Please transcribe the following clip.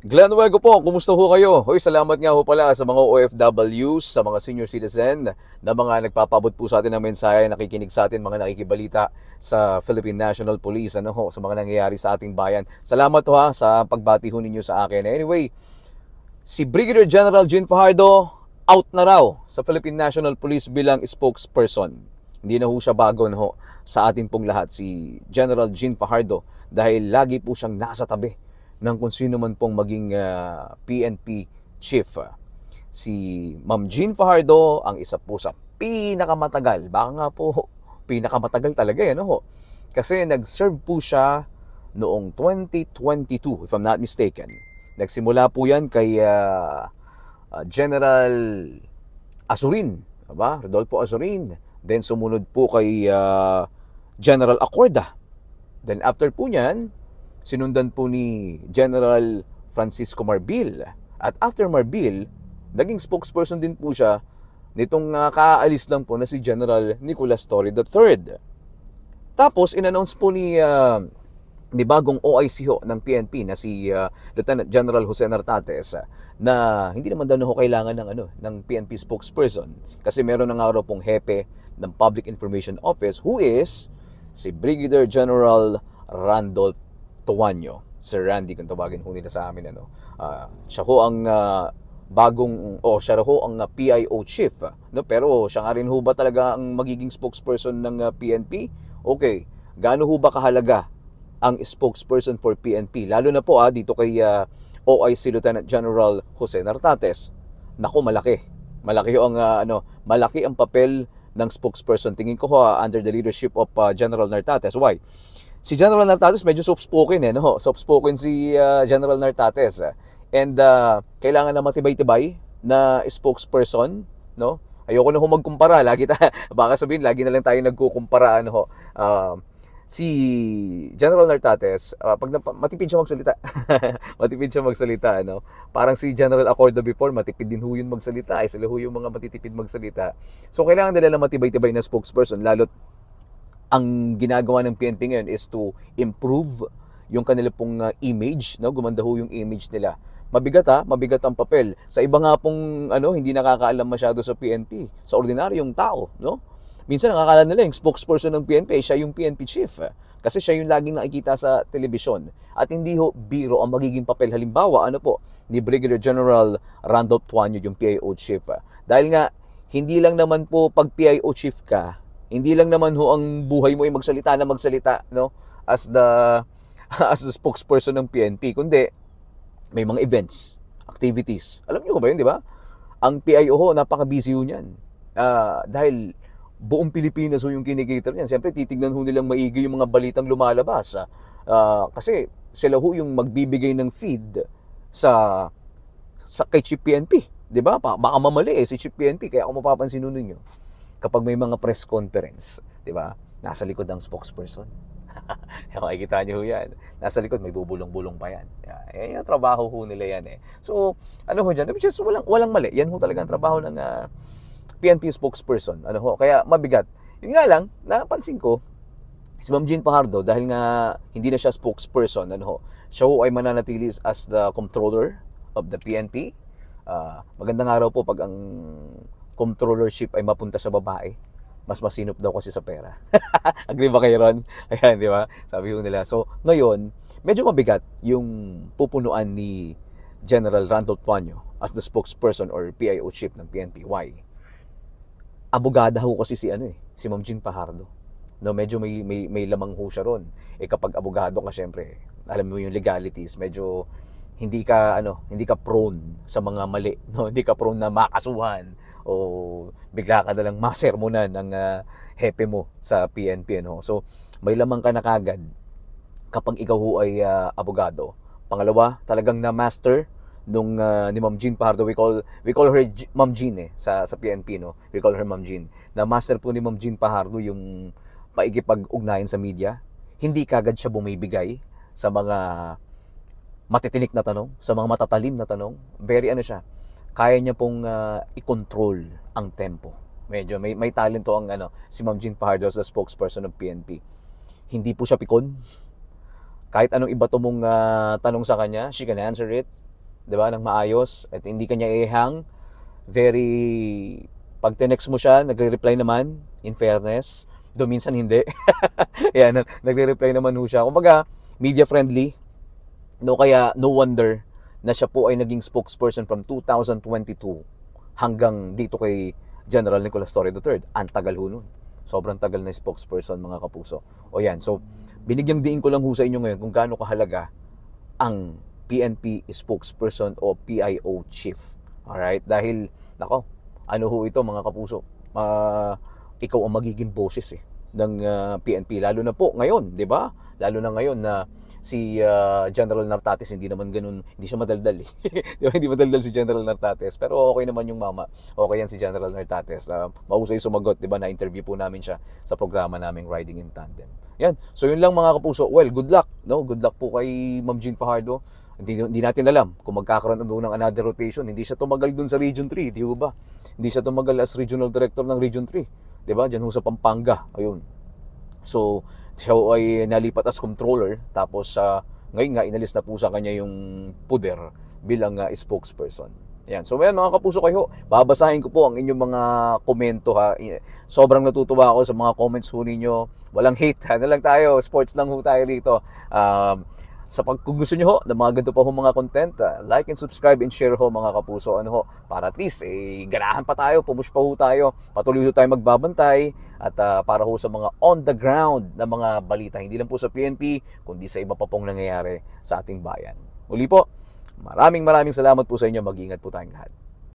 Glenn Nuevo po, kumusta ho kayo? Hoy, salamat nga ho pala sa mga OFWs, sa mga senior citizen na mga nagpapabot po sa atin ng mensahe, nakikinig sa atin, mga nakikibalita sa Philippine National Police, ano ho, sa mga nangyayari sa ating bayan. Salamat ho ha sa pagbati ho ninyo sa akin. Anyway, si Brigadier General Jean Fajardo out na raw sa Philippine National Police bilang spokesperson. Hindi na ho siya bago na ho sa ating pong lahat, si General Jean Fajardo, dahil lagi po siyang nasa tabi ng kung sino man pong maging PNP chief. Si Ma'am Jean Fajardo ang isa po sa pinakamatagal, baka nga po pinakamatagal talaga yan ho. Kasi nag-serve po siya noong 2022 if I'm not mistaken. Nagsimula po yan kay General Azurin, diba? Rodolfo Azurin. Then sumunod po kay General Acorda. Then after po niyan, sinundan po ni General Francisco Marbil. At after Marbil, naging spokesperson din po siya nitong kaalis lang po na si General Nicolas Torre III. Tapos, in-announce po ni bagong OIC ho ng PNP na si Lieutenant General Jose Nartates na hindi naman daw na ho kailangan ng PNP spokesperson kasi meron na nga raw pong hepe ng Public Information Office who is si Brigadier General Randolph Tuanyo. Sir Randy kung tawagin ho nila sa amin. Siya ho ang siya ho ang PIO chief. No? Pero siya nga rin ho ba talaga ang magiging spokesperson ng PNP? Okay, gaano ho ba kahalaga ang spokesperson for PNP? Lalo na po dito kay OIC Lieutenant General Jose Nartates. Naku, malaki. Malaki ho ang malaki ang papel ng spokesperson. Tingin ko under the leadership of General Nartates. Why? Si General Nartates medyo soft-spoken no? Soft-spoken si General Nartates. And kailangan na matibay-tibay na spokesperson, no? Ayoko na ho magkumpara. Baka sabihin, lagi na lang tayo nagkukumpara, si General Nartates, pag matipid siya magsalita. Matipid siya magsalita, no? Parang si General Acorda before, matipid din ho yun magsalita. Sila ho yung mga matitipid magsalita. So, kailangan nila lang matibay-tibay na spokesperson, lalo't ang ginagawa ng PNP ngayon is to improve yung kanila pong image, no? Gumanda ho yung image nila. Mabigat ang papel. Sa iba nga pong hindi nakakaalam masyado sa PNP, sa ordinaryong tao, no? Minsan nakakala nila yung spokesperson ng PNP, siya yung PNP chief. Kasi siya yung laging nakikita sa telebisyon. At hindi ho biro ang magiging papel. Halimbawa, ni Brigadier General Randolph Tuanyo, yung PIO chief. Dahil nga, hindi lang naman po pag PIO chief ka, hindi lang naman ho ang buhay mo ay magsalita, no? As the spokesperson ng PNP, kundi may mga events, activities. Alam niyo ba yun, di ba? Ang PIO ho, napaka-busy ho niyan. Dahil buong Pilipinas ho yung kinikater niyan. Siyempre, titignan ho nilang maigi yung mga balitang lumalabas. Kasi sila ho yung magbibigay ng feed sa kay Chief PNP. Di ba? Baka mamali si Chief PNP. Kaya kung mapapansin ninyo, kapag may mga press conference, di ba? Nasa likod ang spokesperson. Makikita niyo yan. Nasa likod may bubulong-bulong pa yan. Yan yung trabaho ho nila yan So, ho dyan? Which is walang mali. Yan ho talaga ang trabaho ng PNP spokesperson. Kaya mabigat. Yun nga lang, napansin ko, si Ma'am Jean Fajardo, dahil nga hindi na siya spokesperson, siya ho ay mananatili as the controller of the PNP. Magandang araw po pag ang controllership ay mapunta sa babae. Mas masinop daw kasi sa pera. Agree ba kayo ron? Ayan, di ba? Sabi ko nila. So, ngayon, medyo mabigat yung pupunuan ni General Randolph Tuanyo as the spokesperson or PIO chief ng PNP. Why? Abogada ho kasi si Ma'am Jean Fajardo. No, medyo may lamang ho siya ron. Kapag abogado ka, syempre, alam mo yung legalities, medyo hindi ka prone sa mga mali, no? Hindi ka prone na makasuhan o bigla ka na lang masermonan ng hepe mo sa PNP, So may lamang ka na kagad kapag ikaw ho ay abogado. Pangalawa, talagang na master nung ni Ma'am Jean Fajardo, we call her Ma'am Jean sa PNP, no? We call her Ma'am Jean. Na master po ni Ma'am Jean Fajardo yung paikipag-ugnayan sa media. Hindi kagad siya bumibigay sa mga matitinik na tanong, sa mga matatalim na tanong. Very siya. Kaya niya pong i-control ang tempo. Medyo may talento ang si Ma'am Jean Fajardo as the spokesperson ng PNP. Hindi po siya pikon. Kahit anong iba to mong tanong sa kanya, she can answer it. 'di ba, ng maayos at hindi kanya ihang. Very, pag tinext mo siya, nagre-reply naman, in fairness. Though minsan hindi. Yan, nagre-reply naman ho siya. Kumbaga, media friendly. No, kaya no wonder na siya po ay naging spokesperson from 2022 hanggang dito kay General Nicolas Torre III. Ang tagal ho nun. Sobrang tagal na spokesperson, mga kapuso. O yan, so binigyang diin ko lang ho sa inyo ngayon kung gaano kahalaga ang PNP spokesperson o PIO chief. Alright? Dahil, nako, ano ho ito, mga kapuso? Ikaw ang magiging boses ng PNP. Lalo na po ngayon, di ba? Lalo na ngayon na si General Nartates hindi naman ganun, hindi siya madaldal Di ba? Hindi madaldal si General Nartates, pero okay naman yung mama. Okay yan si General Nartates. Mahusay sumagot, di ba? Na-interview po namin siya sa programa naming Riding in Tandem. Yan. So yun lang, mga kapuso. Well, good luck. No? Good luck po kay Ma'am Jean Fajardo. Hindi natin alam kung magkakaroon ng another rotation. Hindi siya tumagal dun sa Region 3, di ba? Hindi siya tumagal as Regional Director ng Region 3. Di ba? Diyan ho sa Pampanga. Ayun. So, siya ay nalipat as controller. Tapos, ngayon nga, inalis na po sa kanya yung puder bilang spokesperson. Yan. So, ngayon, mga kapuso kayo, babasahin ko po ang inyong mga komento ha. Sobrang natutuwa ako sa mga comments ho ninyo. Walang hate. Ano lang tayo, sports lang ho tayo dito. Kung gusto nyo ho na mga ganito pa ho mga content, like and subscribe and share ho, mga kapuso. Ano ho, para at least ganahan pa tayo, pumush pa ho tayo, patuloy ho tayo magbabantay at para ho sa mga on the ground na mga balita, hindi lang po sa PNP kundi sa iba pa pong nangyayari sa ating bayan. Muli po, maraming salamat po sa inyo. Mag-ingat po tayong lahat.